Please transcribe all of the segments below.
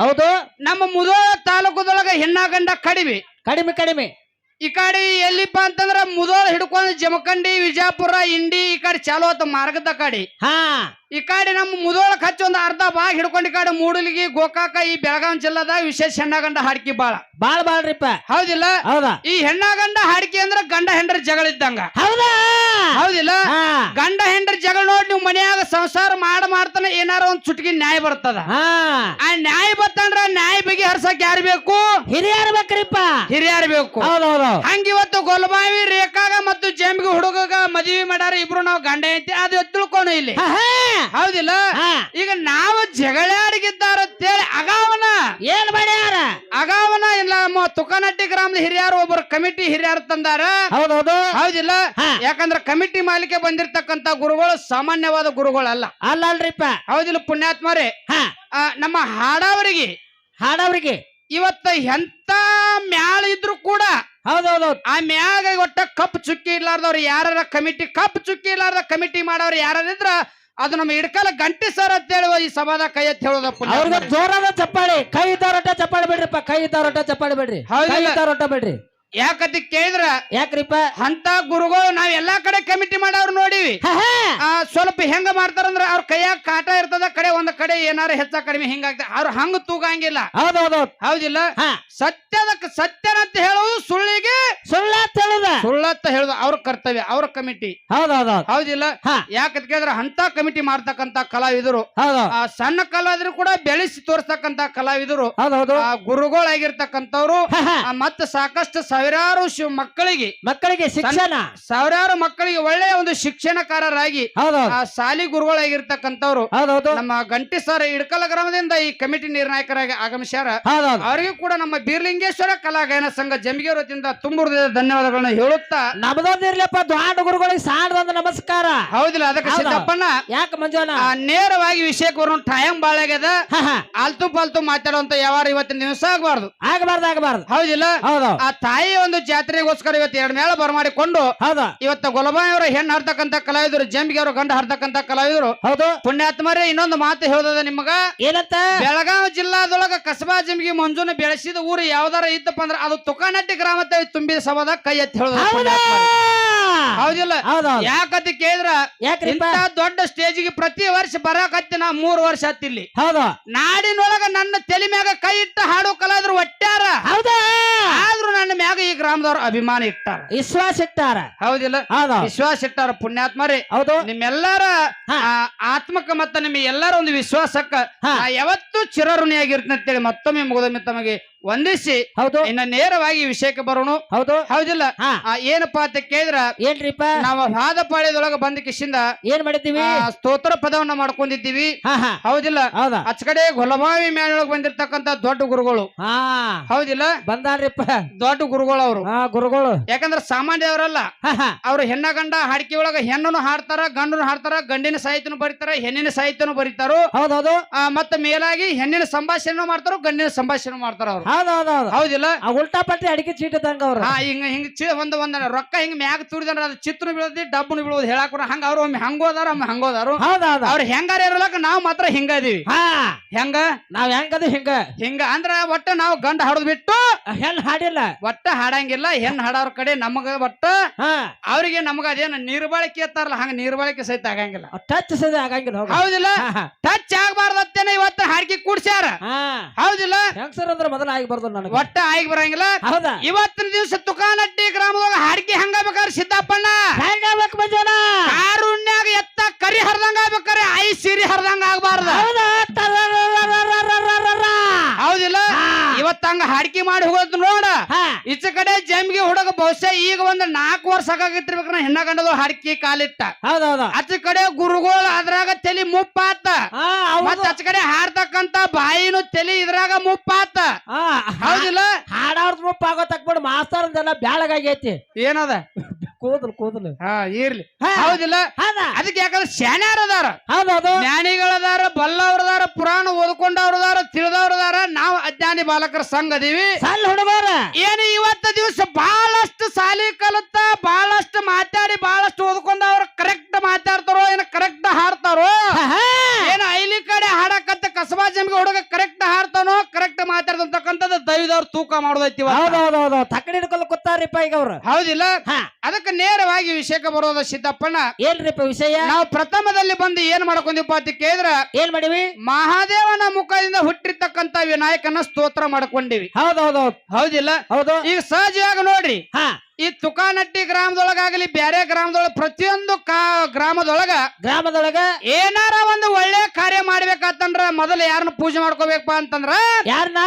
ಹೌದು ನಮ್ಮ ಮುಧೋಳ ತಾಲೂಕದೊಳಗ ಹೆಣ್ಣ ಗಂಡ ಕಡಿಮೆ ಕಡಿಮೆ ಕಡಿಮೆ ಈ ಕಡೆ ಎಲ್ಲಿಪ್ಪ ಅಂತಂದ್ರ ಮುಧೋಳ ಹಿಡ್ಕೊಂಡು ಜಮಖಂಡಿ ವಿಜಯಪುರ ಇಂಡಿ ಈ ಕಡೆ ಚಾಲು ಆತ ಮಾರ್ಗದ ಕಡೆ ಹಾ ಈ ಕಡೆ ನಮ್ಮ ಮುಧೋಳಕ್ ಹಚ್ಚಿ ಒಂದು ಅರ್ಧ ಭಾಗ ಹಿಡ್ಕೊಂಡು ಈ ಕಡೆ ಮೂಡಲಿಗಿ ಗೋಕಾಕ ಈ ಬೆಳಗಾವಿ ಜಿಲ್ಲಾದಾಗ ವಿಶೇಷ ಹೆಣ್ಣ ಗಂಡ ಹಾಡ್ಕಿ ಬಾಳ ಬಾಳ್ರಿಪ್ಪ ಹೌದಿಲ್ಲ ಹೌದಾ ಈ ಹೆಣ್ಣ ಗಂಡ ಹಾಡ್ಕಿ ಅಂದ್ರ ಗಂಡ ಹೆಂಡ್ರ ಜಗಳ ಇದ್ದಂಗ ಹೌದಾ ಹೌದಿಲ್ಲ ಗಂಡ ಹೆಂಡ್ರ ಜಗಳ ನೋಡಿ ನೀವು ಮನ್ಯಾಗ ಸಂಸಾರ ಮಾಡ್ತಾನೆ ಏನಾರ ಒಂದ್ ಚುಟ್ಕಿ ನ್ಯಾಯ ಬರ್ತದ ಆ ನ್ಯಾಯ ಬರ್ತಂದ್ರ ನ್ಯಾಯ ಬಗ್ಗೆ ಹರ್ಸಕ್ ಯಾರು ಬೇಕು ಹಿರಿಯರ್ ಬೇಕ್ರಿಪ್ಪ ಹಿರಿಯರ್ ಬೇಕು ಹೌದೌದು ಹಂಗ ಇವತ್ತು ಗೊಲ್ಬಾವಿ ರೇಖಾಗ ಮತ್ತು ಜಂಬಿಗೆ ಹುಡುಗಗ ಮದ್ವಿ ಮಾಡ್ಯಾರ ಇಬ್ರು ನಾವು ಗಂಡ ಐತಿ ಅದು ತಿಳ್ಕೊಣ ಇಲ್ಲಿ ಹೌದಿಲ್ಲ ಈಗ ನಾವು ಜಗಳಾಡಿಗಿದ್ದಾರ ಅಂತೇಳಿ ಅಗಾವನ ಏನ್ ಮಾಡ್ಯಾರ ಅಗಾವನ ಇಲ್ಲ ತುಕನಟ್ಟಿ ಗ್ರಾಮದ ಹಿರಿಯರು ಒಬ್ಬರು ಕಮಿಟಿ ಹಿರಿಯರು ತಂದಾರ ಹೌದೌದು ಹೌದಿಲ್ಲ ಯಾಕಂದ್ರ ಕಮಿಟಿ ಮಾಲಿಕೆ ಬಂದಿರ್ತಕ್ಕಂತ ಗುರುಗಳು ಸಾಮಾನ್ಯವಾದ ಗುರುಗಳಲ್ಲ ಅಲ್ಲಲ್ರಿಪ್ಪ ಹೌದಿಲ್ಲ ಪುಣ್ಯಾತ್ಮರೇ ನಮ್ಮ ಹಾಡವರಿಗೆ ಇವತ್ತ ಎಂತ ಮ್ಯಾಳ ಇದ್ರು ಕೂಡ ಹೌದೌದು ಆ ಮ್ಯಾಗ ಒಟ್ಟ ಕಪ್ ಚುಕ್ಕಿ ಇರ್ಲಾರ್ದವ್ರು ಯಾರ ಕಮಿಟಿ ಕಪ್ ಚುಕ್ಕಿ ಇರ್ಲಾರ್ದ ಕಮಿಟಿ ಮಾಡೋರು ಯಾರಿದ್ರ ಅದು ನಮ್ಮ ಇಡ್ಕಲ ಗಂಟಿ ಸರ್ ಅಂತ ಹೇಳುವ ಈ ಸಭಾದ ಕೈ ಎತ್ತಿ ಹೇಳೋದಪ್ಪ ಅವ್ರಿಗೆ ಜೋರಾದ ಚಪ್ಪಾಳಿ ಕೈ ಇದ್ದವ್ರೊಟ್ಟ ಚಪ್ಪಾಳಿ ಬಿಡ್ರಿಪ್ಪ ಕೈ ಇದ್ದವ್ರೊಟ್ಟ ಚಪ್ಪಾಳಿ ಬಿಡ್ರಿ ಕೈ ಇದ್ದವ್ರೊಟ್ಟ ಬಿಡ್ರಿ ಯಾಕಂತ ಕೇಳಿದ್ರ ಯಾಕ್ರಿಪ್ಪ ಅಂತ ಗುರುಗಳು ನಾವ್ ಎಲ್ಲಾ ಕಡೆ ಕಮಿಟಿ ಮಾಡವ್ರು ನೋಡಿವಿ ಸ್ವಲ್ಪ ಹೆಂಗ ಮಾಡ್ತಾರಂದ್ರ ಅವ್ರ ಕೈಯಾಗ ಕಾಟ ಇರ್ತದ ಕಡೆ ಒಂದ್ ಕಡೆ ಏನಾರ ಹೆಚ್ಚ ಕಡಿಮೆ ಹಿಂಗಾಗ್ತದೆ ಅವ್ರ ಹಂಗ ತೂಗಂಗಿಲ್ಲ ಹೌದೌದು ಹೌದಿಲ್ಲ ಸತ್ಯನಂತ ಹೇಳುವುದು ಸುಳ್ಳಿಗೆ ಸುಳ್ಳತ್ತ ಹೇಳುದು ಅವ್ರ ಕರ್ತವ್ಯ ಅವ್ರ ಕಮಿಟಿ ಹೌದಿಲ್ಲ ಯಾಕಂತ ಕೇಳಿದ್ರ ಅಂತ ಕಮಿಟಿ ಮಾಡ್ತಕ್ಕಂತ ಕಲಾವಿದರು ಸಣ್ಣ ಕಲಾವಿದರು ಕೂಡ ಬೆಳೆಸಿ ತೋರಿಸ್ತಕ್ಕಂತ ಕಲಾವಿದರು ಗುರುಗಳಾಗಿರ್ತಕ್ಕಂಥವ್ರು ಮತ್ತ ಸಾಕಷ್ಟು ಸಾವಿರಾರು ಮಕ್ಕಳಿಗೆ ಶಿಕ್ಷಣ ಸಾವಿರಾರು ಮಕ್ಕಳಿಗೆ ಒಳ್ಳೆಯ ಒಂದು ಶಿಕ್ಷಣಕಾರರಾಗಿ ಶಾಲಿ ಗುರುಗಳಾಗಿರ್ತಕ್ಕಂಥವ್ರು ನಮ್ಮ ಗಂಟಿ ಸರ್ ಇಡ್ಕಲ ಗ್ರಾಮದಿಂದ ಈ ಕಮಿಟಿ ನಿರ್ಣಾಯಕರಾಗಿ ಆಗಮಿಸ್ಯಾರ ಅವರಿಗೂ ಕೂಡ ನಮ್ಮ ಬೀರ್ಲಿಂಗೇಶ್ವರ ಕಲಾ ಗಾಯನ ಸಂಘ ಜಂಬಿಗೆ ವತಿಯಿಂದ ತುಂಬುರದ ಧನ್ಯವಾದಗಳನ್ನು ಹೇಳುತ್ತಾ ನಮ್ಮದೊಂದಿರ್ಲಪ್ಪ ದ್ವಾಂಡ ಗುರುಗಳಿಗೆ ಸಾಣದೊಂದು ನಮಸ್ಕಾರ ಹೌದಿಲ್ಲ ಅದಕ್ಕೆ ಸಿದ್ದಪ್ಪಣ್ಣ ಯಾಕೆ ಮಂಜುವನ ನೇರವಾಗಿ ವಿಷಯಕ್ಕೆ ಬರೋಣ ಟೈಮ್ ಬಾಳ ಆಗ್ಯದ ಆಲ್ತು ಪಾಲ್ತು ಮಾತಾಡುವಂತ ಯಾವಾರ ಇವತ್ತಿನ ದಿವಸ ಆಗಬಾರ್ದು ಹೌದಿಲ್ಲ ಆ ತಾಯಿ ಒಂದು ಜಾತ್ರೆಗೋಸ್ಕರ ಇವತ್ತು 2 ಮೇಳ ಬರಮಾಡಿಕೊಂಡು ಇವತ್ತು ಗೊಲಬಾಯಿ ಅವರ ಹೆಣ್ಣು ಹರ್ತಕ್ಕಂತ ಕಲಾವಿದರು ಜಂಬಿಗೆ ಅವರು ಗಂಡ ಹರ್ತಕ್ಕಂತ ಕಲಾವಿದರು ಪುಣ್ಯಾತ್ಮರೇ ಇನ್ನೊಂದು ಮಾತು ಹೇಳೋದ ನಿಮಗ ಏನಂತ ಬೆಳಗಾವಿ ಜಿಲ್ಲಾದೊಳಗ ಕಸಬಾ ಜಂಬಿಗೆ ಮಂಜುನ ಬೆಳೆಸಿದ ಊರು ಯಾವ್ದಾರ ಇತ್ತಪ್ಪ ಅಂದ್ರ ಅದು ತುಕಾನಟ್ಟಿ ಗ್ರಾಮ ತುಂಬಿದ ಸಭಾದ ಕೈ ಎತ್ತಿ ಹೇಳೋದು ಹೌದಿಲ್ಲ ಯಾಕಂತ ಕೇಳಿದ್ರ ಇಂತ ದೊಡ್ಡ ಸ್ಟೇಜಿಗೆ ಪ್ರತಿ ವರ್ಷ ಬರಕತ್ತಿ ನಾ 3 ವರ್ಷ ಹತ್ತಿಲ್ಲಿ ನಾಡಿನೊಳಗ ನನ್ನ ತಲೆ ಮ್ಯಾಗ ಕೈ ಇಟ್ಟ ಹಾಡು ಕಲಾವಿದರು ಒಟ್ಟಾರ ಆದ್ರೂ ನನ್ನ ಮ್ಯಾಗ ಈ ಗ್ರಾಮದವ್ರ ಅಭಿಮಾನ ಇಟ್ಟಾರ ವಿಶ್ವಾಸ ಇಟ್ಟಾರ ಹೌದಿಲ್ಲ ವಿಶ್ವಾಸ ಇಟ್ಟಾರ ಪುಣ್ಯಾತ್ಮರೇ ಹೌದು ನಿಮ್ಮೆಲ್ಲರ ಆತ್ಮಕ ಮತ್ತ ನಿಮ್ ಎಲ್ಲರ ಒಂದು ವಿಶ್ವಾಸಕ್ಕ ಯಾವತ್ತೂ ಚಿರಋಣಿಯಾಗಿರ್ತೇನೆ ಅಂತೇಳಿ ಮತ್ತೊಮ್ಮೆ ಮುಗಿದೊಮ್ಮೆ ತಮಗೆ ವಂದಿಸಿ ಇನ್ನ ನೇರವಾಗಿ ವಿಷಯಕ್ಕೆ ಬರೋಣ ಹೌದಿಲ್ಲ ಏನಪ್ಪಾ ಅಂತ ಕೇಳಿದ್ರ ಏನ್ರಿಪ್ಪ ನಾವು ಹಾದಪಾಳ್ಯದೊಳಗ ಬಂದ ಕಿಶಿಂದ ಏನ್ ಮಾಡಿದ್ದೀವಿ ಸ್ತೋತ್ರ ಪದವನ್ನ ಮಾಡ್ಕೊಂಡಿದ್ದೀವಿ ಹೌದಿಲ್ಲ ಅಚ ಕಡೆ ಗೊಲಬಾವಿ ಮೇಳೊಳಗ ಬಂದಿರ್ತಕ್ಕಂತ ದೊಡ್ಡ ಗುರುಗಳು ಹೌದಿಲ್ಲ ಬಂದಾರ್ರಿಪ್ಪ ದೊಡ್ಡ ಗುರುಗಳು ಗುರುಗಳು ಯಾಕಂದ್ರ ಸಾಮಾನ್ಯದವರಲ್ಲ ಅವ್ರು ಹೆಣ್ಣ ಗಂಡ ಹಾಡಿಕೆ ಒಳಗ ಹೆಣ್ಣನ್ನು ಹಾಡ್ತಾರ ಗಂಡನು ಹಾಡ್ತಾರ ಗಂಡಿನ ಸಾಹಿತ್ಯನು ಬರೀತಾರ ಹೆಣ್ಣಿನ ಸಾಹಿತ್ಯನು ಬರೀತಾರೋ ಮತ್ತ ಮೇಲಾಗಿ ಹೆಣ್ಣಿನ ಸಂಭಾಷಣೆ ಮಾಡ್ತಾರೋ ಗಂಡಿನ ಸಂಭಾಷಣೆ ಮಾಡ್ತಾರ ಅವ್ರು ಹೌದಿಲ್ಲ ಉಲ್ಟಾ ಪಟ್ಟಿ ಅಡಿಕೆ ಚೀಟ ತಂಗ ಅವ್ರ ಹಿಂಗ ಒಂದ್ ರೊಕ್ಕ ಹಿಂಗ ಮ್ಯಾಗ ತುರಿದ್ರ ಅದು ಚಿತ್ರ ಬೀಳದಿ ಡಬ್ಬನು ಬೀಳೋದು ಹೇಳಾಕ ಹಂಗ ಅವ್ರು ಒಮ್ಮೆ ಹಂಗೋದಾರು ಅವ್ರ ಹೆಂಗಾರ ಇರಲಕ್ಕ ನಾವ್ ಮಾತ್ರ ಹಿಂಗದೀವಿ ಹೆಂಗ ನಾವ್ ಹೆಂಗದ ಹಿಂಗ ಅಂದ್ರ ಒಟ್ಟ ನಾವು ಗಂಡ ಹಾಡೋದ್ ಬಿಟ್ಟು ಹೆಣ್ ಹಾಡಿಲ್ಲ ಒಟ್ಟ ಹಾಡಂಗಿಲ್ಲ ಹೆಣ್ ಹಾಡೋರ್ ಕಡೆ ನಮಗ ಒಟ್ಟ ಅವ್ರಿಗೆ ನಮಗ ಅದೇನ ನೀರ್ಬಾಳಿಕೆ ಇರ್ತಾರಲ್ಲ ಹಂಗ ನೀರ್ಬಾಳಿಕೆ ಸಹಿತ ಆಗಂಗಿಲ್ಲ ಟಚ್ ಸಹಿತ ಆಗಂಗಿಲ್ಲ ಹೌದಿಲ್ಲ ಟಚ್ ಆಗ್ಬಾರ್ದತ್ತೇನೆ ಇವತ್ತ ಹಾಡ್ಕಿ ಕೂಡ್ಸ್ಯಾರ ಹೌದಿಲ್ಲ ಹೆಂಗಸರ್ ಅಂದ್ರ ಮೊದಲ ಆಗಿ ಬರ್ದು ನನಗೆ ಒಟ್ಟ ಆಗಿ ಬರಂಗಿಲ್ಲ ಇವತ್ತಿನ ದಿವಸ ತುಕಾನಟ್ಟಿ ಗ್ರಾಮದಾಗ ಹಾಡ್ಕಿ ಹಂಗಬೇಕಾದ್ರೆ ಸಿದ್ದಪ್ಪಣ್ಣ ಹೆಂಗಬೇಕು ಮಂಜನ ಕಾರುಣ್ಯಾಗ ಎತ್ತ ಕರಿ ಹರ್ದಂಗ ಆಗ್ಬೇಕಾರೆ ಐ ಸೀರಿ ಹರ್ದಂಗ ಆಗ್ಬಾರ್ದ ಹೌದಿಲ್ಲ ಇವತ್ತಂಗ ಹಾಡ್ಕಿ ಮಾಡಿ ಹೋಗೋದು ನೋಡ ಈಚ ಕಡೆ ಜಂಬಿಗೆ ಹುಡುಗ ಬಹುಶಃ ಈಗ ಒಂದ್ 4 ವರ್ಷ ಆಗಾಗಿರ್ಬೇಕ್ರ ಹೆಣ್ಣ ಗಂಡದು ಹಾಡ್ಕಿ ಕಾಲಿಟ್ಟ ಆಚ ಕಡೆ ಗುರುಗಳು ಅದ್ರಾಗ ತಲಿ ಮುಪ್ಪಾತ ಮತ್ತ ಆಚ ಕಡೆ ಹಾಡ್ತಕ್ಕಂತ ಬಾಯಿನು ತಲಿ ಇದ್ರಾಗ ಮುಪ್ಪಾತ ಹೌದಿಲ್ಲ ಹಾಡಾರ್ದ ಮುಪ್ಪ ಆಗೋ ತಕ್ಬಿಡ್ ಮಾಸ್ತರ್ದೆಲ್ಲ ಬ್ಯಾಳಗಾಗೈತಿ ಏನದ ಕೂದಲು ಇರ್ಲಿ ಹೌದಿಲ್ಲ ಅದಕ್ಕೆ ಯಾಕಂದ್ರೆ ಶಾನ್ಯಾರ ಅದಾರ ಜ್ಞಾನಿಗಳದಾರ ಬಲ್ಲವ್ರದಾರ ಪುರಾಣ ಓದ್ಕೊಂಡವ್ರದಾರ ತಿಳಿದವ್ರದಾರ ನಾವು ಅಜ್ಞಾನಿ ಬಾಲಕರ ಸಂಘ ಅದೀವಿ ಸಣ್ಣ ಹುಡುಗರ ಏನು ಇವತ್ತ ದಿವಸ ಬಹಳಷ್ಟು ಸಾಲಿ ಕಲಿತ ಬಹಳಷ್ಟು ಮಾತಾಡಿ ಬಹಳಷ್ಟು ಓದ್ಕೊಂಡವ್ರು ಕರೆಕ್ಟ್ ಮಾತಾಡ್ತಾರೋ ಏನ ಕರೆಕ್ಟ್ ಹಾಡ್ತಾರೋ ಏನು ಐಲಿ ಕಡೆ ಹಾಡಕತ್ತ ಕಸಬಾ ಜಂಬಿಗೆ ಹುಡುಗ ಕರೆಕ್ಟ್ ಹಾಡ್ತಾನೋ ಅಂತಕ್ಕಂಥದ್ದು ದೈವದವ್ರು ತೂಕ ಮಾಡೋದೈತಿ ಇವತ್ತು. ಹೌದೌದೌದು ತಕ್ಕಡಿ ಹಿಡ್ಕೊಂಡು ಕೂತಾರಿಪ್ಪ ಈಗ ಅವ್ರು. ಹೌದಿಲ್ಲ ಹಾ. ಅದಕ್ಕೆ ನೇರವಾಗಿ ವಿಷಯಕ್ಕೆ ಬರೋದ ಸಿದ್ದಪ್ಪಣ್ಣ. ಏನ್ರಿಪ್ಪ ವಿಷಯ? ನಾವು ಪ್ರಥಮದಲ್ಲಿ ಬಂದು ಏನ್ ಮಾಡ್ಕೊಂಡಿಪ್ಪ ಅಂತ ಕೇಳಿದ್ರ ಏನ್ ಮಾಡಿವಿ? ಮಹಾದೇವನ ಮುಖದಿಂದ ಹುಟ್ಟಿರ್ತಕ್ಕಂತ ವಿನಾಯಕನ ಸ್ತೋತ್ರ ಮಾಡ್ಕೊಂಡಿವಿ. ಹೌದೌದೌದು. ಹೌದಿಲ್ಲ? ಹೌದು. ಈಗ ಸಹಜವಾಗಿ ನೋಡ್ರಿ, ಹಾ, ಈ ತುಕಾನಟ್ಟಿ ಗ್ರಾಮದೊಳಗಾಗಲಿ ಬ್ಯಾರೆ ಗ್ರಾಮದೊಳಗ ಪ್ರತಿಯೊಂದು ಗ್ರಾಮದೊಳಗ ಏನಾರ ಒಂದು ಒಳ್ಳೆ ಕಾರ್ಯ ಮಾಡ್ಬೇಕಂತಂದ್ರ ಮೊದಲು ಯಾರನ್ನ ಪೂಜೆ ಮಾಡ್ಕೋಬೇಕಪ್ಪ ಅಂತಂದ್ರ ಯಾರನ್ನ?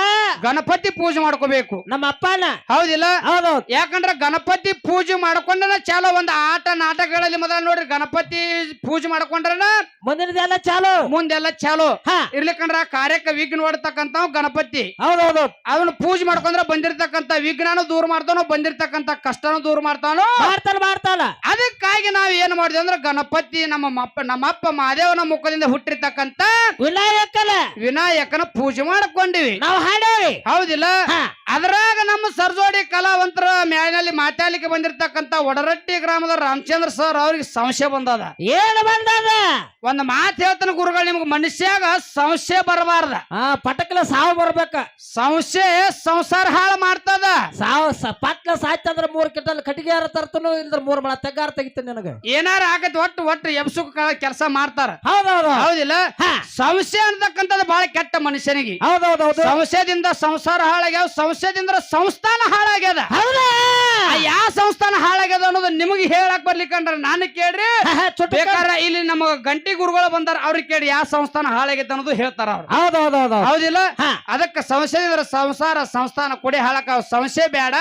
ಗಣಪತಿ ಪೂಜೆ ಮಾಡ್ಕೋಬೇಕು. ನಮ್ಮ ಅಪ್ಪನ. ಹೌದಿಲ್ಲ? ಹೌದೌದು. ಯಾಕಂದ್ರ ಗಣಪತಿ ಪೂಜೆ ಮಾಡ್ಕೊಂಡನ ಚಾಲೋ ಒಂದು ಆಟ ನಾಟಕಗಳಲ್ಲಿ ಮೊದಲ ನೋಡ್ರಿ ಗಣಪತಿ ಪೂಜೆ ಮಾಡ್ಕೊಂಡ್ರನ ಮುಂದಿನದೆಲ್ಲ ಚಾಲು, ಮುಂದೆಲ್ಲ ಚಾಲು ಹಾ. ಇರ್ಲಿಕ್ಕಂದ್ರ ಕಾರ್ಯಕ್ಕೆ ವಿಘ್ನ ಹೊಡ್ತಕ್ಕಂತ ಗಣಪತಿ. ಹೌದೌದು. ಅವನು ಪೂಜೆ ಮಾಡ್ಕೊಂಡ್ರ ಬಂದಿರ್ತಕ್ಕಂತ ವಿಘ್ನಾನು ದೂರ ಮಾಡ್ತಾನೋ, ಬಂದಿರ್ತಕ್ಕಂತ ಕಷ್ಟನು ದೂರ ಮಾಡ್ತಾನೋ. ಮಾಡ್ತಾನ. ಅದಕ್ಕಾಗಿ ನಾವ್ ಏನ್ ಮಾಡಿದ್ವಿ ಅಂದ್ರೆ ಗಣಪತಿ ನಮ್ಮಪ್ಪ ಮಹಾದೇವನ ಮುಖದಿಂದ ಹುಟ್ಟಿರ್ತಕ್ಕಂತ ವಿನಾಯಕನ ಪೂಜೆ ಮಾಡ್ಕೊಂಡಿವಿ ನಾವು. ಹಾಡೇವಿ. ಹೌದಿಲ್ಲ? ಅದ್ರಾಗ ನಮ್ಮ ಸರ್ಜೋಡಿ ಕಲಾವಂತರ ಮ್ಯಾಲಿನಲ್ಲಿ ಮಾತಾಡ್ಲಿಕ್ಕೆ ಬಂದಿರ್ತಕ್ಕಂತ ಒಡರಟ್ಟಿ ಗ್ರಾಮದ ರಾಮಚಂದ್ರ ಸರ್ ಅವ್ರಿಗೆ ಸಂಶಯ ಬಂದದ. ಏನು ಬಂದದ? ಒಂದ್ ಮಾತು ಹೇಳ್ತಾನ ಗುರುಗಳು, ನಿಮ್ಗೆ ಮನುಷ್ಯಾಗ ಸಂಶಯ ಬರಬಾರ್ದ. ಪಟಕ್ಲ ಸಾವು ಬರ್ಬೇಕ. ಸಂಶಯ ಸಂಸಾರ ಹಾಳು ಮಾಡ್ತದ. ಸಾವು ಪಟ್ಲ ಸಾಯ್ತಂದ್ರ 3 ಕಿಂಟಲ್ ಕಟ್ಟಿಗೆ ತರ್ತನು, ಇಲ್ದ್ರ 3 ಮಳ ತೆಗ್ಗಾರ ತೆಗಿತ ನನಗ. ಏನಾರ ಆಗತ್ ಒಟ್ಟು ಎಬ್ಸುಕ್ ಕೆಲಸ ಮಾಡ್ತಾರ. ಹೌದೌದು. ಹೌದಿಲ್ಲ? ಸಂಶಯ ಅಂತಕ್ಕಂಥದ್ದು ಬಹಳ ಕೆಟ್ಟ ಮನುಷ್ಯನಿಗೆ. ಹೌದೌದೌದು. ಸಂಶಯದಿಂದ ಸಂಸಾರ ಹಾಳಾಗ್ಯಾವ, ಸಂಶಯದಿಂದ ಸಂಸ್ಥಾನ ಹಾಳಾಗ್ಯದ. ಯಾವ ಸಂಸ್ಥಾನ ಹಾಳಾಗ್ಯದ ಅನ್ನೋದು ನಿಮಗೆ ಹೇಳಕ್ ಬರ್ಲಿಕ್ಕಂದ್ರ ನಾನು ಕೇಳ್ರಿ. ಬೇಕಾದ್ರೆ ಇಲ್ಲಿ ನಮ್ಮ ಗಂಟಿ ಗುರುಗಳು ಬಂದಾರ, ಅವ್ರಿಗೆ ಕೇಳಿ ಯಾವ ಸಂಸ್ಥಾನ ಹಾಳಾಗ್ಯದ ಅನ್ನೋದು ಹೇಳ್ತಾರ ಅವ್ರು. ಹೌದೌದೌದು. ಹೌದಿಲ್ಲ? ಅದಕ್ಕೆ ಸಂಶಯದಿಂದ ಸಂಸಾರ ಸಂಸ್ಥಾನ ಕೊಡಿ ಹಾಳಕ ಸಂಶಯ ಬೇಡ.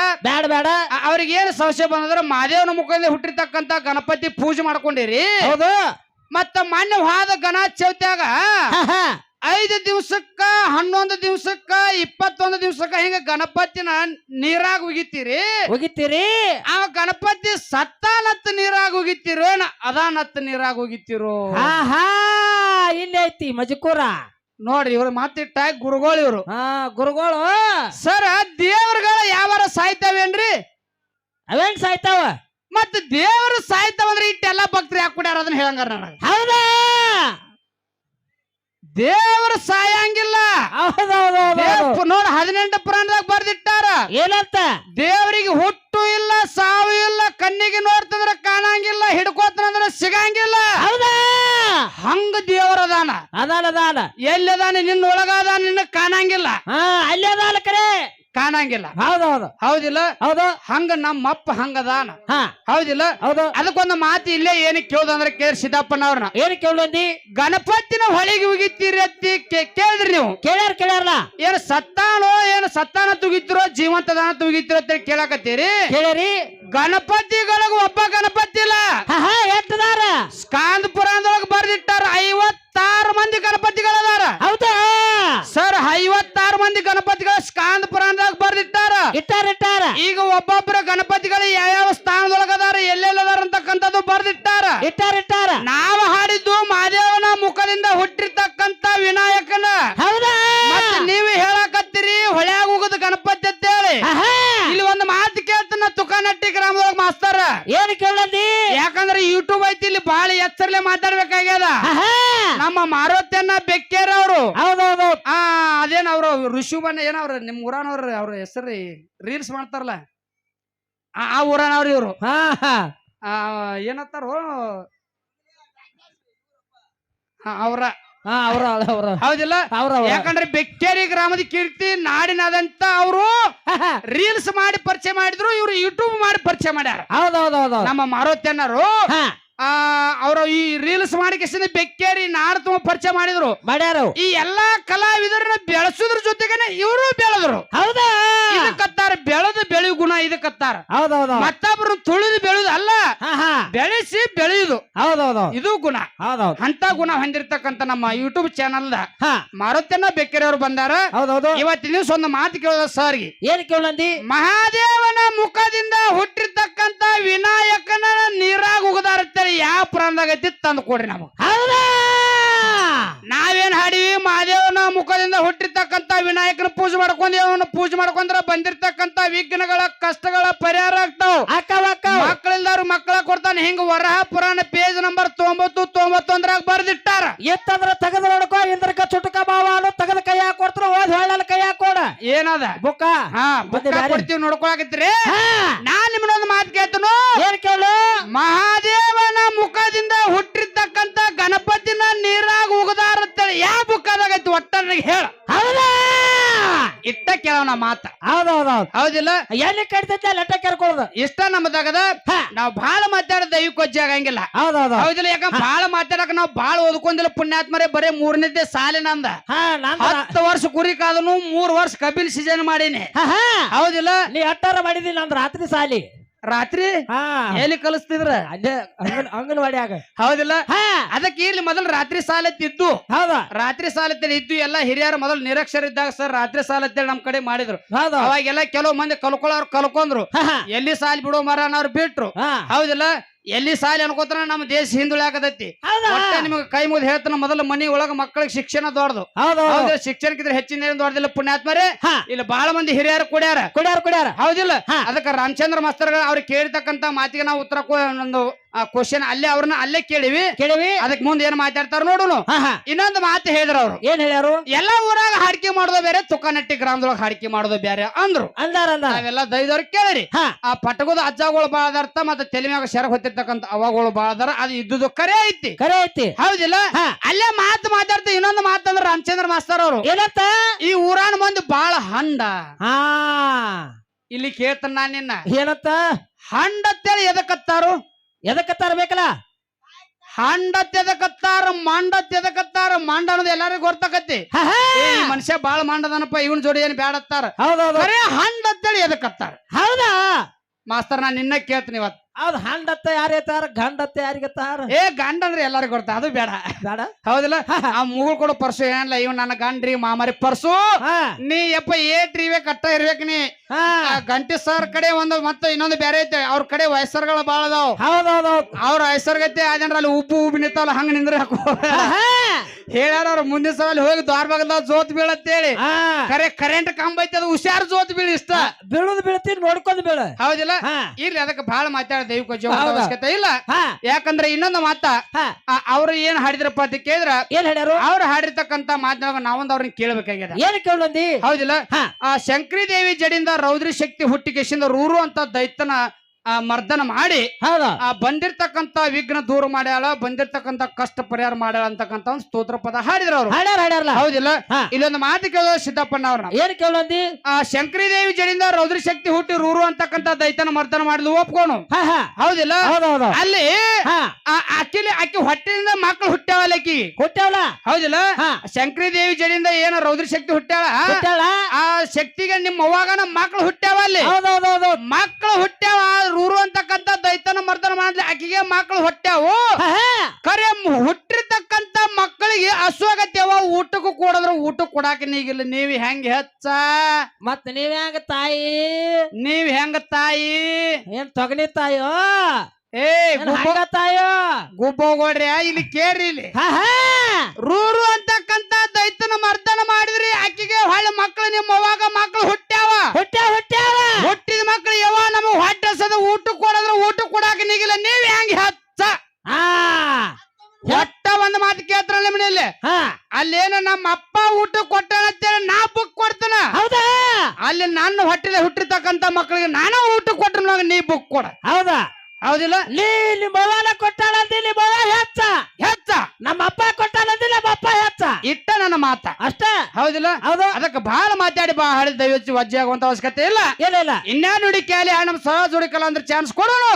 ಅವ್ರಿಗೆ ಏನು ಸಂಶಯ ಬಂದ್ರ ಮಹಾದೇವನ ಮುಖದಿಂದ ಹುಟ್ಟಿರ್ತಕ್ಕಂತ ಗಣಪತಿ ಪೂಜೆ ಮಾಡ್ಕೊಂಡಿರಿ. ಹೌದು. ಮತ್ತ ಮಾನ್ಯ ವಾದ ಗಣಾಥ ಚೌತ್ಯಾಗ 5 ದಿವ್ಸಕ್ಕ 11 ದಿವ್ಸಕ್ಕ 21 ದಿವ್ಸಕ್ಕ ಹಿಂಗ ಗಣಪತಿನ ನೀರಾಗ ಉಗಿತೀರಿ. ಆ ಗಣಪತಿ ಸತ್ತಾನತ್ ನೀರಾಗ ಉಗಿತಿರೋ ಏನ ಅದಾನತ್ ನೀರಾಗ ಉಗಿತಿರೋ? ಇಲ್ಲಿ ಐತಿ ಮಜಕೂರ ನೋಡ್ರಿ. ಇವ್ರು ಮಾತಿಟ್ಟ ಗುರುಗಳು ಇವ್ರು. ಗುರುಗಳು ಸರ್, ದೇವ್ರಗಳ ಯಾವಾರ ಸಾಯ್ತಾವೇನ್ರಿ? ಅವೇನ್ ಸಾಯ್ತಾವ? ಮತ್ತ ದೇವ್ರು ಸಾಯ್ತಾವಂದ್ರೆ ಇಟ್ಟೆಲ್ಲ ಭಕ್ತರು ಯಾಕೆ ಕುಡ್ಯಾರ ಅದನ್ನ ಹೇಳಂಗಾರ ನನಗ. ಹೌದಾ? ದೇವರು ಸಾಯಂಗಿಲ್ಲ. ನೋಡ 18 ಪುರಾಣದಾಗ ಬರ್ದಿಟ್ಟಾರ. ಏನಂತ? ದೇವರಿಗೆ ಹುಟ್ಟು ಇಲ್ಲ, ಸಾವು ಇಲ್ಲ, ಕಣ್ಣಿಗೆ ನೋಡ್ತಂದ್ರ ಕಾಣಂಗಿಲ್ಲ, ಹಿಡ್ಕೋತಂದ್ರ ಸಿಗಂಗಿಲ್ಲ. ಹೌದಾ? ಹಂಗ ದೇವರದಾನ. ಅದಾನ ಎಲ್ಲದಾನ ನಿನ್ನೊಳಗಾದ, ನಿನ್ನ ಕಾಣಂಗಿಲ್ಲ. ಅಲ್ಲಿ ಅದಾನ ಕರೆ ಕಾಣಂಗಿಲ್ಲ. ಹೌದೌದು. ಹೌದಿಲ್ಲ? ಹೌದು. ಹಂಗ ನಮ್ಮಪ್ಪ ಹಂಗದಾನ. ಹೌದಿಲ್ಲ? ಹೌದು. ಅದಕ್ಕೊಂದು ಮಾತು ಇಲ್ಲೇ ಏನಕ್ಕೆ ಕೇಳ್ದಂದ್ರೆ ಕೇಳಿ ಸಿದ್ದಪ್ಪನವ್ರನ್ನ. ಏನ್ ಕೇಳಿ? ಗಣಪತಿನ ಹೊಳಿಗೆ ಉಗಿತೀರಿ ಅತ್ತಿ ಕೇಳಿದ್ರಿ ನೀವು? ಕೇಳ್ಯಾರಲ್ಲ. ಏನು ಸತ್ತಾನ ತುಗಿತಿರೋ ಜೀವಂತದಾನ ತುಗಿತಿರೋ ಅಂತ ಕೇಳಕತ್ತೀರಿ? ಕೇಳಿರಿ. ಗಣಪತಿಗಳಿಗೆ ಒಬ್ಬ ಗಣಪತಿ ಇಲ್ಲ. ಎಷ್ಟದಾರ? ಸ್ಕಾಂದ ಪುರಾಣದೊಳಗೆ ಬರ್ದಿಟ್ಟಾರ 56 ಮಂದಿ ಗಣಪತಿಗಳದಾರ. ಹೌದಾ ಸರ್? 56 ಮಂದಿ ಗಣಪತಿಗಳು ಸ್ಕಾಂದ ಪುರಾಣದಾಗ ಬರ್ದಿಟ್ಟಾರ. ಇಟ್ಟಾರ. ಈಗ ಒಬ್ಬೊಬ್ಬರ ಗಣಪತಿಗಳು ಯಾವ ಸ್ಥಾನದೊಳಗದಾರ, ಎಲ್ಲೆಲ್ಲದಾರ ಅಂತಕ್ಕಂಥದ್ದು ಬರ್ದಿಟ್ಟಾರ. ಇಟ್ಟಾರ. ನಾವು ಹಾಡಿದ್ದು ಮಹಾದೇವನ ಮುಖದಿಂದ ಹುಟ್ಟಿರ್ತಕ್ಕಂತ ವಿನಾಯಕನ. ಹೌದಾ? ಮತ್ತೆ ನೀವು ಹೇಳಕತ್ತೀರಿ ಹೊಳ್ಯಾಗ ಹೋಗುದು ಗಣಪತಿ ಅಂತ ಹೇಳಿ. ಇಲ್ಲಿ ಒಂದು ಮಾತು ಕೇಳ್ತಾನ ತುಕಾನಟ್ಟಿ ಗ್ರಾಮದೊಳಗ ಮಾಸ್ತರ. ಏನ್ ಕೇಳಿ? ಯಾಕಂದ್ರೆ ಯೂಟ್ಯೂಬ್ ಐತಿ, ಇಲ್ಲಿ ಬಹಳ ಎಚ್ಚರಲೆ ಮಾತಾಡ್ಬೇಕಾಗ್ಯದ. ನಮ್ಮ ಮಾರುತಿಯನ್ನ ಬೆಕ್ಕೇರ ಅವರು. ಹೌದೌದು. ಅದೇನ ಅವ್ರು ಋಷಿಬಣ್ಣ ಏನವ್ರ ನಿಮ್ ಊರಾನವ್ರ, ಅವ್ರ ಹೆಸರು ರೀಲ್ಸ್ ಮಾಡ್ತಾರಲ್ಲ, ಆ ಊರಾನವ್ರ ಇವ್ರು. ಏನತ್ತಾರ ಅವ್ರ. ಹೌದಿಲ್ಲ? ಯಾಕಂದ್ರೆ ಬೆಕ್ಕೇರಿ ಗ್ರಾಮದ ಕೀರ್ತಿ ನಾಡಿನಾದಂತ ಅವರು ರೀಲ್ಸ್ ಮಾಡಿ ಪರಿಚಯ ಮಾಡಿದ್ರು, ಇವ್ರು ಯೂಟ್ಯೂಬ್ ಮಾಡಿ ಪರಿಚಯ ಮಾಡ್ಯಾರ. ಹೌದೌದೌದು. ನಮ್ಮ ಮಾರುತಿಯನ್ನರು ಅವರು ಈ ರೀಲ್ಸ್ ಮಾಡಿ ಬೆಕ್ಕೇರಿ ನಾಡು ತುಂಬ ಪರಿಚಯ ಮಾಡ್ಯಾರ. ಈ ಎಲ್ಲಾ ಕಲಾವಿದರನ್ನ ಬೆಳೆಸೋದ್ರ ಜೊತೆಗೇನೆ ಇವರು ಬೆಳೆದ್ರು. ಹೌದಾ? ಇದಕ್ಕತ್ತಾರ ಬೆಳೆದು ಬೆಳೆಯು ಗುಣ ಇದಕ್ಕತ್ತಾರ. ಹೌದೌದು. ಮತ್ತೊಬ್ರು ತುಳಿದು ಬೆಳೆಯುದು ಅಲ್ಲ, ಬೆಳೆಸಿ ಬೆಳೆಯುದು. ಹೌದೌದು. ಇದು ಗುಣ. ಹೌದೌದು. ಅಂತ ಗುಣ ಹೊಂದಿರತಕ್ಕಂತ ನಮ್ಮ ಯೂಟ್ಯೂಬ್ ಚಾನಲ್ ಮಾರುತಿಯನ್ನ ಬೆಕ್ಕೇರಿ ಅವರು ಬಂದಾರ. ಹೌದೌದು. ಇವತ್ತಿನ ದಿವಸ ಒಂದು ಮಾತು ಕೇಳೋದ ಸರ್ಗೆ. ಏನ್ ಕೇಳಿ? ಮಹಾದೇವನ ಮುಖದಿಂದ ಹುಟ್ಟಿರ್ತಕ್ಕಂತ ವಿನಾಯಕನ ನೀರಾಗ ಉಗದಾರ ಯಾವ ಪ್ರಾಣದಾಗ ಐತಿ ತಂದು ಕೊಡ್ರಿ ನಮಗ. ನಾವೇನ್ ಹಾಡಿವಿ ಮಹಾದೇವನ ಮುಖದಿಂದ ಹುಟ್ಟಿರ್ತಕ್ಕಂತ ವಿನಾಯಕನ ಪೂಜೆ ಮಾಡ್ಕೊಂಡಿ ಅವನ ಪೂಜೆ ಮಾಡ್ಕೊಂಡ್ರ ಬಂದಿರ್ತಕ್ಕಂತ ವಿಘ್ನಗಳ ಕಷ್ಟಗಳ ಪರಿಹಾರ ಆಗ್ತಾವ ಮಕ್ಕಳಿಲ್ದವ್ರು ಮಕ್ಕಳ ಕೊಡ್ತಾನೆ ಹಿಂಗ ವರಹ ಪುರಾಣ ಪೇಜ್ ನಂಬರ್ 90-91 ಬರ್ದಿಟ್ಟಾರ ಎತ್ತಂದ್ರ ತೆಗೆದು ನೋಡ್ಕೋ ಇಂದ್ರಕ ಚುಟಕ ಬಾವ ತೆಗೆದ ಕೈ ಹಾಕೊಡ್ತಾರ ಓದ್ ಹೇಳಲ್ಲ ಕೈ ಹಾಕೋಡ ಏನದ ಬುಕ್ಕ ಕೊಡ್ತೀವಿ ನೋಡ್ಕೊಳಕತ್ರಿ ನಾನ್ ನಿಮ್ಮನ್ನೊಂದು ಮಾತು ಕೇಳ್ತನು ಏನ್ ಕೇಳು ಮಹಾದೇವನ ಮುಖದಿಂದ ಹುಟ್ಟಿರ್ತಕ್ಕಂತ ಗಣಪತಿನ ನೀರಾಗ ಉಗದಾರ ಯಾವ ಬುಕ್ಕದಾಗೈತಿ ಒಟ್ಟ ನನಗೆ ಹೇಳ ಹೌದಾ ಇಟ್ಟ ಕೇಳೋಣ ಮಾತ ಹೌದೌದೌದು ಹೌದಿಲ್ಲ ಎಲ್ಲಿ ಕಟ್ತೈತಿ ಲೆಟ್ಟ ಕೇಳ್ಕೊಳ್ಳೋದು ಇಷ್ಟ ನಮ್ಮದಾಗದ ನಾವ್ ಬಾಳ ಮಾತಾಡ ದೈವಿಕ ವಜ್ಜೆ ಆಗಂಗಿಲ್ಲ ಹೌದೌದು ಹೌದಿಲ್ಲ ಯಾಕಂದ್ರೆ ಬಾಳ ಮಾತಾಡಕ ನಾವ್ ಬಾಳ ಓದ್ಕೊಂಡಿಲ್ಲ ಪುಣ್ಯಾತ್ಮರೇ ಬರೇ 3ನೇದೇ ಸಾಲಿನಂದ 10 ವರ್ಷ ಕುರಿ ಕಾದನು 3 ವರ್ಷ ಕಪಿಲ್ ಸೀಸನ್ ಮಾಡೀನಿ ಹೌದಿಲ್ಲ ನೀ ಅಟ್ಟಾರ ಮಾಡಿದಿಲ್ಲ ಅಂದ್ರ ರಾತ್ರಿ ಸಾಲಿ ರಾತ್ರಿ ಎಲ್ಲಿ ಕಲಿಸ್ತಿದ್ರ ಅಲ್ಲೇ ಅಂಗನವಾಡಿಯಾಗ ಹೌದಿಲ್ಲ ಅದಕ್ಕೆ ಇರ್ಲಿ ಮೊದಲು ರಾತ್ರಿ ಸಾಲ ತಿದ್ದು ಹೌದಾ ರಾತ್ರಿ ಸಾಲ ಇದ್ದು ಎಲ್ಲಾ ಹಿರಿಯರು ಮೊದಲು ನಿರಕ್ಷರ ಇದ್ದಾಗ ಸರ್ ರಾತ್ರಿ ಸಾಲ ನಮ್ ಕಡೆ ಮಾಡಿದ್ರು ಅವಾಗೆಲ್ಲ ಕೆಲವು ಮಂದಿ ಕಲ್ಕೊಳ್ಳೋರು ಕಲ್ಕೊಂಡ್ರು ಎಲ್ಲಿ ಸಾಲಿ ಬಿಡೋ ಮರ ಅನ್ನೋರು ಬಿಟ್ರು ಹೌದಿಲ್ಲ ಎಲ್ಲಿ ಸಾಲಿ ಅನ್ಕೋತಾರ ನಮ್ಮ ದೇಶ ಹಿಂದುಳಿಯಾಕತೈತಿ ನಿಮಗೆ ಕೈ ಮುಗಿದು ಹೇಳ್ತಾನ ಮೊದಲ ಮನಿ ಒಳಗ ಮಕ್ಕಳಿಗೆ ಶಿಕ್ಷಣ ದೊಡ್ಡದು ಶಿಕ್ಷಣಕ್ಕಿದ್ರೆ ಹೆಚ್ಚಿನ ದೊಡ್ಡದಿಲ್ಲ ಪುಣ್ಯಾತ್ಮರೇ ಇಲ್ಲಿ ಬಹಳ ಮಂದಿ ಹಿರಿಯರು ಕುಡ್ಯಾರ ಹೌದಿಲ್ಲ ಅದಕ್ಕೆ ರಾಮಚಂದ್ರ ಮಾಸ್ತರ್ಗಳು ಅವ್ರಿಗೆ ಕೇಳಿರ್ತಕ್ಕಂತ ಮಾತಿಗೆ ನಾವು ಉತ್ತರ ಒಂದು ಕ್ವಶನ್ ಅಲ್ಲೇ ಅವ್ರನ್ನ ಅಲ್ಲೇ ಕೇಳಿವಿ ಅದಕ್ಕೆ ಮುಂದೆ ಏನ್ ಮಾತಾಡ್ತಾರ ನೋಡುನು ಇನ್ನೊಂದು ಮಾತು ಹೇಳಿದ್ರ ಅವ್ರು ಏನ್ ಹೇಳ್ಯಾರು ಎಲ್ಲಾ ಊರಾಗ ಹಾಡಿಕೆ ಮಾಡೋದು ಬೇರೆ ತುಕ್ಕನಟ್ಟಿ ಗ್ರಾಮದೊಳಗ ಹಾಡಿಕೆ ಮಾಡೋದು ಬೇರೆ ಅಂದ್ರು ನಾವೆಲ್ಲ ದೈದವ್ರ ಕೇಳಿರಿ ಆ ಪಟಗೋದ ಅಜ್ಜಗಳು ಬಾಳದಾರ್ಥ ಮತ್ತೆ ತೆಲಿಮ್ಯಾಗ ಶರಗ್ ಹೊತ್ತಿರ್ತಕ್ಕಂತ ಅವಾಗಳು ಬಾಳದಾರ ಅದು ಇದ್ದುದು ಕರೆ ಐತಿ ಹೌದಿಲ್ಲ ಅಲ್ಲೇ ಮಾತಾಡ್ತಾ ಇನ್ನೊಂದು ಮಾತಂದ್ರ ರಾಮಚಂದ್ರ ಮಾಸ್ತರ್ ಅವರು ಏನಂತ ಈ ಊರಾನ ಮಂದಿ ಬಾಳ ಹಂಡ ಇಲ್ಲಿ ಕೇಳ್ತಾನ ನಾನ್ ನಿನ್ನ ಏನಂತ ಹಂಡತ್ತೇಳಿ ಎದಕತ್ತಾರು ಎದಕ್ಕತ್ತಾರ ಬೇಕಲ್ಲ ಹಂಡತ್ತೆದಕತ್ತಾರ ಮಂಡತ್ತೆದಕತ್ತಾರ ಮಂಡ ಅನ್ನೋದು ಎಲ್ಲರಿಗೂ ಗೊತ್ತಾಕತಿ ಮನುಷ್ಯ ಬಾಳ ಮಂಡದನಪ್ಪ ಇವನ್ ಜೋಡಿ ಏನ್ ಬ್ಯಾಡತ್ತಾರ ಬರೇ ಹಂಡತ್ತೇಳಿ ಎದಕತ್ತಾರ ಹೌದಾ ಮಾಸ್ತರ್ ನಾನ್ ನಿನ್ನ ಕೇಳ್ತೀನಿ ಇವತ್ತು ಹೌದು ಹಂಡತ್ತ ಯಾರೇತಾರ ಗಂಡತ್ತ ಯಾರಿಗತ್ತಾರ ಗಂಡ ಅಂದ್ರೆ ಎಲ್ಲರಿಗೂ ಗೊತ್ತ ಅದು ಬೇಡ ಹೌದಿಲ್ಲ ಆ ಮುಗುಳ್ ಕೊಡೋ ಪರ್ಸು ಏನಿಲ್ಲ ಇವ್ ನನ್ನ ಗಂಡ್ರಿ ಮಾಮಾರಿ ಪರ್ಸು ನೀ ಯಪ್ಪ ಏಟ್ರಿವೆ ಕಟ್ಟ ಇರ್ಬೇಕು ನೀ ಗಂಟಿ ಸರ್ ಕಡೆ ಒಂದು ಮತ್ತೆ ಇನ್ನೊಂದು ಬೇರೆ ಐತೆ ಅವ್ರ ಕಡೆ ವಯಸ್ಸರ್ಗಳು ಬಾಳ ಅದಾವ್ ಹೌದೌದು ಅವ್ರ ವಯಸ್ಸರ್ಗೈತೆ ಅದೇನ್ರ ಅಲ್ಲಿ ಉಬ್ಬು ನಿಂತಾವಲ್ಲ ಹಂಗ ನಿಂದ್ರೆ ಹಾಕೋ ಹೇಳ್ಯಾರ ಅವ್ರ ಮುಂದಿನ ಸಲ ಹೋಗಿ ದ್ವಾರಬಾಗದ ಜೋತ್ ಬೀಳತ್ತೇಳಿ ಕರೆಂಟ್ ಕಂಬ ಐತೆ ಅದು ಹುಷಾರ್ ಜೋತ್ ಬೀಳಿ ಇಷ್ಟ ಬೀಳುದು ಬೀಳ್ತೀನಿ ನೋಡ್ಕೊಂಡ್ ಬೀಳ ಹೌದಿಲ್ಲ ಇರ್ಲಿ ಅದಕ್ಕೆ ಬಹಳ ಮಾತಾಡ ದೈವಿಕ ಅವಶ್ಯಕತೆ ಇಲ್ಲ ಯಾಕಂದ್ರೆ ಇನ್ನೊಂದು ಮಾತ ಅವ್ರು ಏನ್ ಹಾಡಿದ್ರಪ್ಪ ಅಂತ ಕೇಳಿದ್ರ ಏನ್ ಹೇಳ್ಯಾರು ಅವ್ರು ಹಾಡಿರ್ತಕ್ಕಂತ ಮಾತನಾಗ ನಾವೊಂದು ಅವ್ರನ್ನ ಕೇಳಬೇಕಾಗ್ಯದ ಏನ್ ಕೇಳಿ ಹೌದಿಲ್ಲ ಆ ಶಂಕರಿ ದೇವಿ ಜಡಿಂದ ರೌದ್ರಿ ಶಕ್ತಿ ಹುಟ್ಟಿಗೆಶಿಂದ ರೂರು ಅಂತ ದೈತನ ಮರ್ದನ ಮಾಡಿ ಬಂದಿರ್ತಕ್ಕಂತ ವಿಘ್ನ ದೂರ ಮಾಡ್ಯಾಳ ಬಂದಿರ್ತಕ್ಕಂತ ಕಷ್ಟ ಪರಿಹಾರ ಮಾಡ್ಯಾಳ ಅಂತಕ್ಕಂತ ಒಂದು ಸ್ತೋತ್ರ ಪದ ಹಾಡಿದ್ರು ಅವ್ರು ಹೌದಿಲ್ಲ ಇಲ್ಲೊಂದು ಮಾತು ಕೇಳೋ ಸಿದ್ದಪ್ಪಣ್ಣ ಅವ್ರನ್ನ ಏನ್ ಕೇಳಿ ಆ ಶಂಕರಿ ದೇವಿ ಜಡಿಂದ ರೌದ್ರಿ ಶಕ್ತಿ ಹುಟ್ಟಿ ರೂರು ಅಂತಕ್ಕಂತ ದೈತನ ಮರ್ದನ ಮಾಡಿದ್ಲು ಒಪ್ಕೋನು ಹೌದಿಲ್ಲ ಅಲ್ಲಿ ಅಕ್ಕಿ ಹೊಟ್ಟೆಯಿಂದ ಮಕ್ಕಳು ಹುಟ್ಟ್ಯಾವಲ್ಲ ಅಕ್ಕಿ ಹುಟ್ಟ್ಯಾವಲ್ಲ ಹೌದಿಲ್ಲ ಶಂಕರಿ ದೇವಿ ಜಡಿಂದ ಏನೋ ರೌದ್ರಿ ಶಕ್ತಿ ಹುಟ್ಟ್ಯಾಳ ಆ ಶಕ್ತಿಗೆ ನಿಮ್ಮ ಅವ್ವಾಗನ ಮಕ್ಕಳು ಹುಟ್ಟ್ಯಾವ ಅಲ್ಲಿ ಮಕ್ಕಳು ಹುಟ್ಟ್ಯಾವ ರೂರು ಅಂತಕ್ಕಂತ ದೈತನ ಮರ್ದನ ಮಾಡ್ಲಿ ಆಕಿಗೆ ಮಕ್ಕಳು ಹೊಟ್ಟ್ಯಾವು ಕರೆ ಹುಟ್ಟಿರ್ತಕ್ಕಂತ ಮಕ್ಕಳಿಗೆ ಹಸುವಾಗತ್ಯಾವ ಊಟಕ್ಕೂ ಕೊಡದ್ರ ಊಟಕ್ಕೆ ಕೊಡಾಕ ನೀಗಿಲ್ಲ ನೀವ್ ಹೆಂಗ ಹೆಚ್ಚ ಮತ್ ನೀವ್ ಹೆಂಗ ತಾಯಿ ಏನ್ ತೊಗನಿ ತಾಯೋ ತಾಯೋ ಗುಬ್ಬೋಗೋಡ್ರಿ ಇಲ್ಲಿ ಕೇಳ್ರಿ ಇಲ್ಲಿ ರೂರು ಅಂತಕ್ಕಂತ ದೈತನ ಮರ್ದನ ಮಾಡಿದ್ರಿ ಆಕಿಗೆ ಹೊಳ್ಳಿ ಮಕ್ಕಳು ನಿಮ್ಮ ಅವಾಗ ಮಕ್ಕಳು ಹುಟ್ಟ್ಯಾವ ಹುಟ್ಟಿದ ಮಕ್ಕಳು ಯಾವ ನಮಗ್ ಹೊಟ್ಟೆಸದ ಊಟ ಕೊಡದ್ರ ಊಟ ಕೊಡಾಕ ನೀಗಿಲ್ಲ ನೀವ್ ಹೆಂಗ ಹೆಚ್ಚ ಒಟ್ಟ ಒಂದ್ ಮಾತು ಕೇಳ್ತಾರಲ್ಲ ಮನೆಯಲ್ಲಿ ಅಲ್ಲೇನ ನಮ್ಮ ಅಪ್ಪ ಊಟ ಕೊಟ್ಟೇಳಿ ನಾ ಬುಕ್ ಕೊಡ್ತಾನ ಅಲ್ಲಿ ನನ್ನ ಹೊಟ್ಟೆಲೆ ಹುಟ್ಟಿರ್ತಕ್ಕಂತ ಮಕ್ಕಳಿಗೆ ನಾನು ಊಟ ಕೊಟ್ಟ ನೀ ಬುಕ್ ಕೊಡ ಹೌದಿಲ್ಲ ನಿಮ್ಮ ಕೊಟ್ಟಾಳಂತ ಹೆಚ್ಚ ನಮ್ಮ ಅಪ್ಪ ಕೊಟ್ಟಾಳಂತ ನಮ್ಮ ಅಪ್ಪ ಹೆಚ್ಚ ಇಟ್ಟ ನನ್ನ ಮಾತ ಅಷ್ಟ ಹೌದಿಲ್ಲ ಅದಕ್ಕೆ ಬಹಳ ಮಾತಾಡಿ ಬಾ ಹಾಡಿ ದೈವಚ್ಚಿ ವಜ್ಜೆ ಆಗುವಂತ ಅವಶ್ಯಕತೆ ಇಲ್ಲ ಇನ್ಯಾನ್ ನುಡಿಕ್ಯಾಲಿ ನಮ್ಮ ಸಹಜ ಹುಡುಕಲ್ಲ ಅಂದ್ರೆ ಚಾನ್ಸ್ ಕೊಡೋನು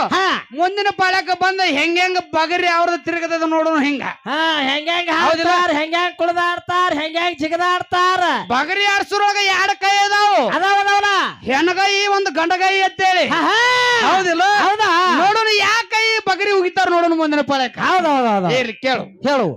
ಮುಂದಿನ ಪಾಳ್ಯಕ್ಕೆ ಬಂದ ಹೆಂಗ ಬಗರಿ ಅವ್ರದ್ದು ತಿರುಗದ ನೋಡೋನು ಹಿಂಗ ಹೆಂಗ ಕುಡ್ದಾಡ್ತಾರ ಹೆಂಗ ಜಿಗದಾಡ್ತಾರ ಬಗರಿ ಆಡ್ಸೋವಾಗ ಎರಡು ಕೈ ಅದಾವ ಹೆಣ್ಗೈ ಒಂದು ಗಂಡಗೈ ಅಂತೇಳಿ ಹೌದಿಲ್ಲ ನೋಡೋಣ ಯಾಕೆ ಬಗರಿ ಉಗಿತಾರ ನೋಡೋಣ ಮುಂದಿನ ಪಾಳ್ಯಕ್ಕೆ ಹೌದೌದು ಕೇಳು